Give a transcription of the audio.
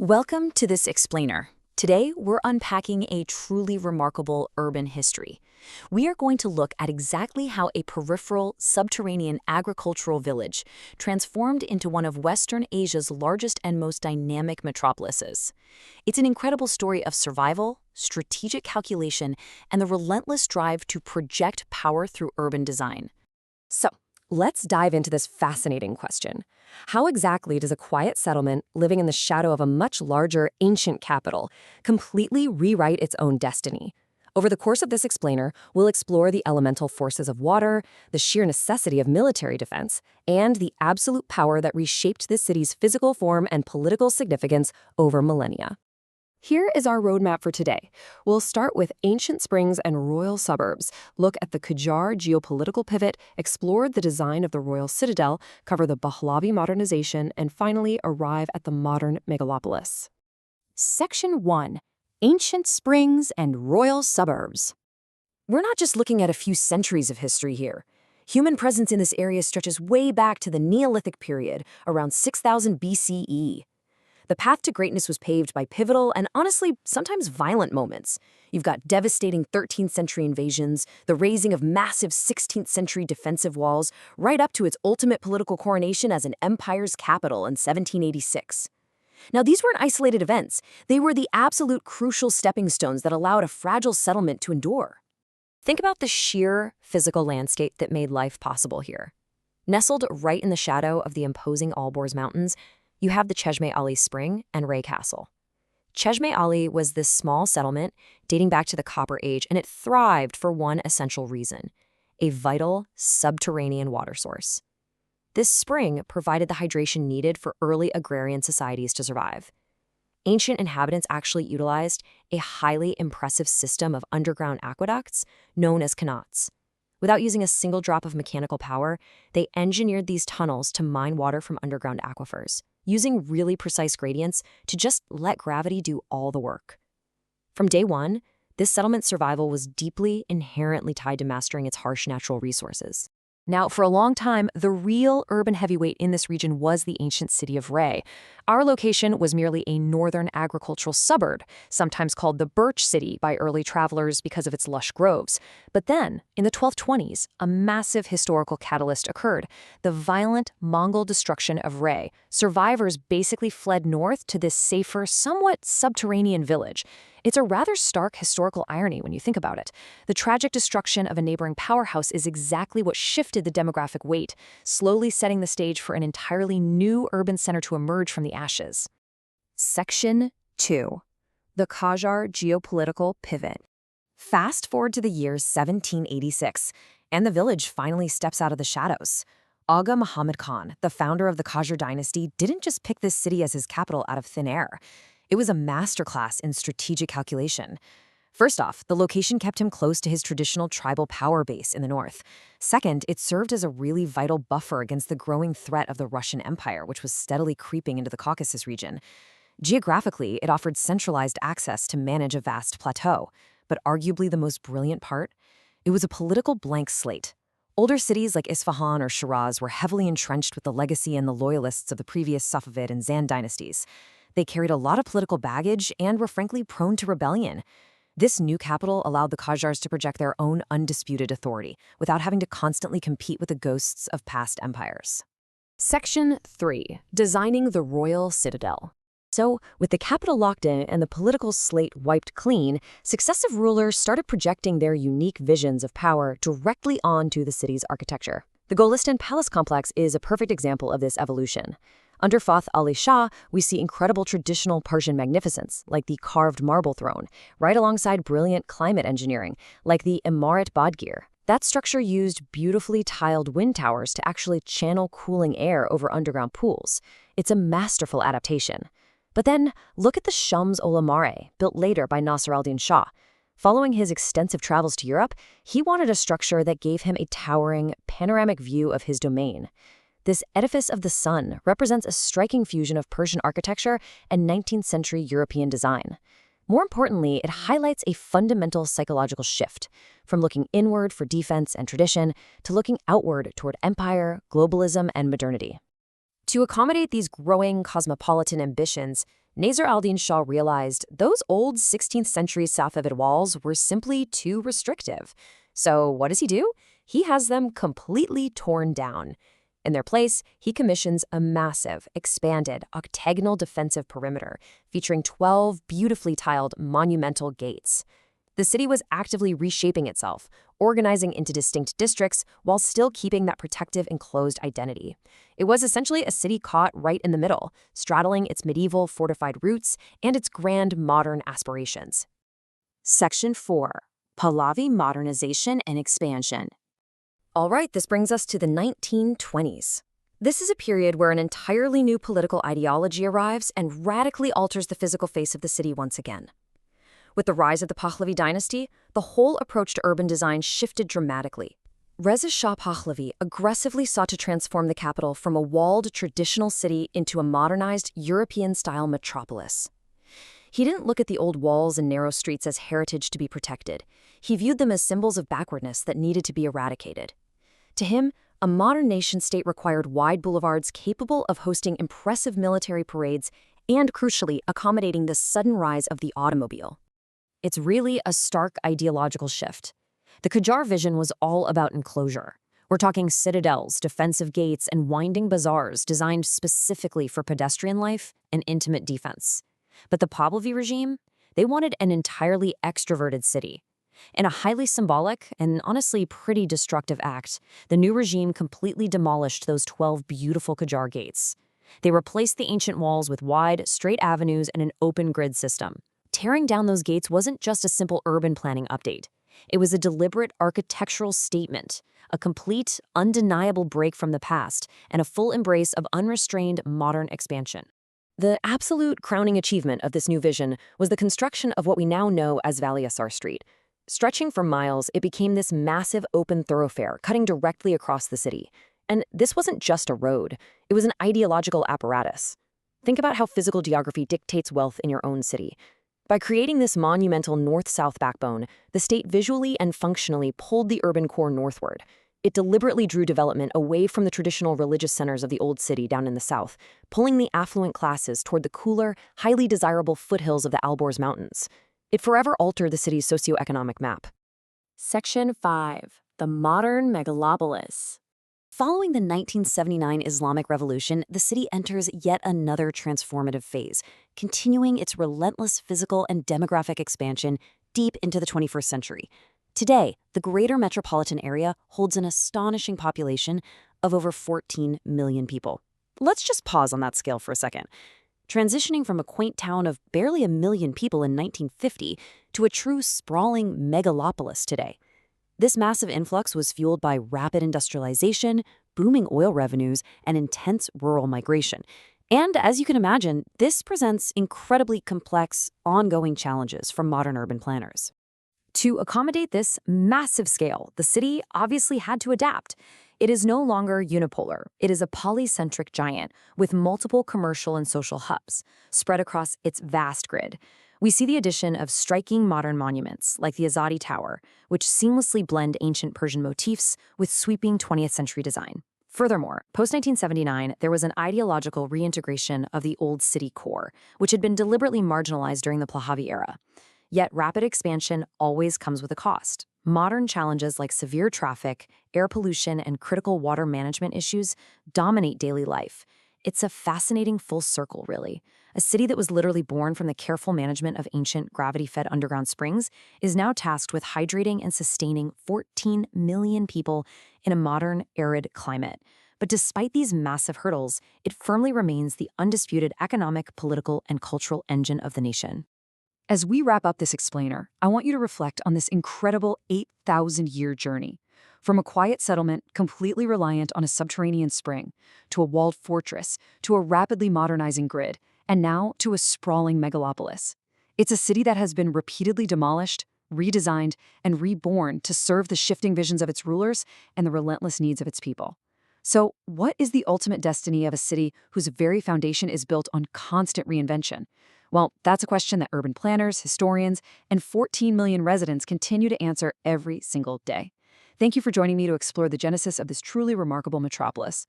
Welcome to this explainer. Today, we're unpacking a truly remarkable urban history. We are going to look at exactly how a peripheral, subterranean agricultural village transformed into one of Western Asia's largest and most dynamic metropolises. It's an incredible story of survival, strategic calculation, and the relentless drive to project power through urban design. So, let's dive into this fascinating question. How exactly does a quiet settlement living in the shadow of a much larger, ancient capital completely rewrite its own destiny? Over the course of this explainer, we'll explore the elemental forces of water, the sheer necessity of military defense, and the absolute power that reshaped this city's physical form and political significance over millennia. Here is our roadmap for today. We'll start with ancient springs and royal suburbs, look at the Qajar geopolitical pivot, explore the design of the royal citadel, cover the Pahlavi modernization, and finally arrive at the modern megalopolis. Section 1. Ancient springs and royal suburbs. We're not just looking at a few centuries of history here. Human presence in this area stretches way back to the Neolithic period, around 6000 BCE. The path to greatness was paved by pivotal and honestly, sometimes violent moments. You've got devastating 13th century invasions, the raising of massive 16th century defensive walls, right up to its ultimate political coronation as an empire's capital in 1786. Now, these weren't isolated events. They were the absolute crucial stepping stones that allowed a fragile settlement to endure. Think about the sheer physical landscape that made life possible here. Nestled right in the shadow of the imposing Alborz Mountains, you have the Cheshme Ali Spring and Ray Castle. Cheshme Ali was this small settlement dating back to the Copper Age, and it thrived for one essential reason: a vital subterranean water source. This spring provided the hydration needed for early agrarian societies to survive. Ancient inhabitants actually utilized a highly impressive system of underground aqueducts known as qanats. Without using a single drop of mechanical power, they engineered these tunnels to mine water from underground aquifers, using really precise gradients to just let gravity do all the work. From day one, this settlement's survival was deeply, inherently tied to mastering its harsh natural resources. Now, for a long time, the real urban heavyweight in this region was the ancient city of Ray. Our location was merely a northern agricultural suburb, sometimes called the Birch City by early travelers because of its lush groves. But then, in the 1220s, a massive historical catalyst occurred: the violent Mongol destruction of Ray. Survivors basically fled north to this safer, somewhat subterranean village. It's a rather stark historical irony when you think about it. The tragic destruction of a neighboring powerhouse is exactly what shifted the demographic weight, slowly setting the stage for an entirely new urban center to emerge from the ashes. Section 2. The Qajar geopolitical pivot. Fast forward to the year 1786, and the village finally steps out of the shadows. Aga Muhammad Khan, the founder of the Qajar dynasty, didn't just pick this city as his capital out of thin air. It was a masterclass in strategic calculation. First off, the location kept him close to his traditional tribal power base in the north. Second, it served as a really vital buffer against the growing threat of the Russian Empire, which was steadily creeping into the Caucasus region. Geographically, it offered centralized access to manage a vast plateau. But arguably the most brilliant part? It was a political blank slate. Older cities like Isfahan or Shiraz were heavily entrenched with the legacy and the loyalists of the previous Safavid and Zand dynasties. They carried a lot of political baggage and were frankly prone to rebellion. This new capital allowed the Qajars to project their own undisputed authority without having to constantly compete with the ghosts of past empires. Section 3. Designing the Royal Citadel. So, with the capital locked in and the political slate wiped clean, successive rulers started projecting their unique visions of power directly onto the city's architecture. The Golestan Palace complex is a perfect example of this evolution. Under Fath Ali Shah, we see incredible traditional Persian magnificence, like the carved marble throne, right alongside brilliant climate engineering, like the Imarat Badgir. That structure used beautifully tiled wind towers to actually channel cooling air over underground pools. It's a masterful adaptation. But then, look at the Shams ol Amare, built later by Nasser al-Din Shah. Following his extensive travels to Europe, he wanted a structure that gave him a towering, panoramic view of his domain. This edifice of the sun represents a striking fusion of Persian architecture and 19th century European design. More importantly, it highlights a fundamental psychological shift, from looking inward for defense and tradition to looking outward toward empire, globalism, and modernity. To accommodate these growing cosmopolitan ambitions, Nasr al-Din Shah realized those old 16th century Safavid walls were simply too restrictive. So what does he do? He has them completely torn down. In their place, he commissions a massive, expanded, octagonal defensive perimeter featuring 12 beautifully tiled monumental gates. The city was actively reshaping itself, organizing into distinct districts while still keeping that protective enclosed identity. It was essentially a city caught right in the middle, straddling its medieval fortified roots and its grand modern aspirations. Section 4. Pahlavi Modernization and Expansion. All right, this brings us to the 1920s. This is a period where an entirely new political ideology arrives and radically alters the physical face of the city once again. With the rise of the Pahlavi dynasty, the whole approach to urban design shifted dramatically. Reza Shah Pahlavi aggressively sought to transform the capital from a walled traditional city into a modernized European-style metropolis. He didn't look at the old walls and narrow streets as heritage to be protected. He viewed them as symbols of backwardness that needed to be eradicated. To him, a modern nation-state required wide boulevards capable of hosting impressive military parades and, crucially, accommodating the sudden rise of the automobile. It's really a stark ideological shift. The Qajar vision was all about enclosure. We're talking citadels, defensive gates, and winding bazaars designed specifically for pedestrian life and intimate defense. But the Pahlavi regime, they wanted an entirely extroverted city. In a highly symbolic and honestly pretty destructive act, the new regime completely demolished those 12 beautiful Qajar gates. They replaced the ancient walls with wide, straight avenues and an open grid system. Tearing down those gates wasn't just a simple urban planning update. It was a deliberate architectural statement, a complete, undeniable break from the past, and a full embrace of unrestrained modern expansion. The absolute crowning achievement of this new vision was the construction of what we now know as Valley Asar Street. Stretching for miles, it became this massive open thoroughfare cutting directly across the city. And this wasn't just a road, it was an ideological apparatus. Think about how physical geography dictates wealth in your own city. By creating this monumental north-south backbone, the state visually and functionally pulled the urban core northward. It deliberately drew development away from the traditional religious centers of the old city down in the south, pulling the affluent classes toward the cooler, highly desirable foothills of the Alborz Mountains. It forever altered the city's socioeconomic map. Section 5. The Modern Megalopolis. Following the 1979 Islamic Revolution, the city enters yet another transformative phase, continuing its relentless physical and demographic expansion deep into the 21st century. Today, the greater metropolitan area holds an astonishing population of over 14 million people. Let's just pause on that scale for a second. Transitioning from a quaint town of barely 1 million people in 1950 to a true sprawling megalopolis today. This massive influx was fueled by rapid industrialization, booming oil revenues, and intense rural migration. And as you can imagine, this presents incredibly complex, ongoing challenges for modern urban planners. To accommodate this massive scale, the city obviously had to adapt. It is no longer unipolar. It is a polycentric giant with multiple commercial and social hubs spread across its vast grid. We see the addition of striking modern monuments like the Azadi Tower, which seamlessly blend ancient Persian motifs with sweeping 20th century design. Furthermore, post-1979, there was an ideological reintegration of the old city core, which had been deliberately marginalized during the Pahlavi era. Yet rapid expansion always comes with a cost. Modern challenges like severe traffic, air pollution, and critical water management issues dominate daily life. It's a fascinating full circle, really. A city that was literally born from the careful management of ancient gravity-fed underground springs is now tasked with hydrating and sustaining 14 million people in a modern, arid climate. But despite these massive hurdles, it firmly remains the undisputed economic, political, and cultural engine of the nation. As we wrap up this explainer, I want you to reflect on this incredible 8,000-year journey. From a quiet settlement completely reliant on a subterranean spring, to a walled fortress, to a rapidly modernizing grid, and now to a sprawling megalopolis. It's a city that has been repeatedly demolished, redesigned, and reborn to serve the shifting visions of its rulers and the relentless needs of its people. So, what is the ultimate destiny of a city whose very foundation is built on constant reinvention? Well, that's a question that urban planners, historians, and 14 million residents continue to answer every single day. Thank you for joining me to explore the genesis of this truly remarkable metropolis.